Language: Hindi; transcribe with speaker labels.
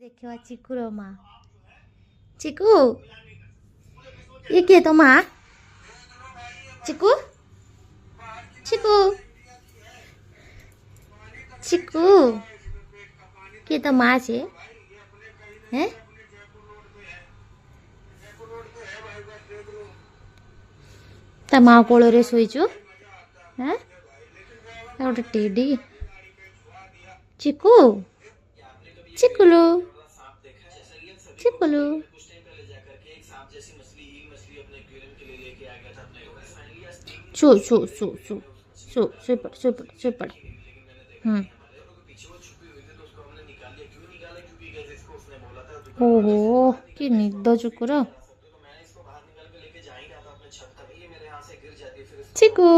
Speaker 1: देखो चिकू रो माँ। चिकू ये किए तो माँ? चिकू चिकू चिकू किए तो माँ छे हैं? ता माँ कोलो रे सोईचु हैं? गोटे टेडी चिकू चिकुलू चिकुलू सो सो सो सो सो सोपड़ सोपड़ सोपड़। ओहो कि निद चुकुर चिकू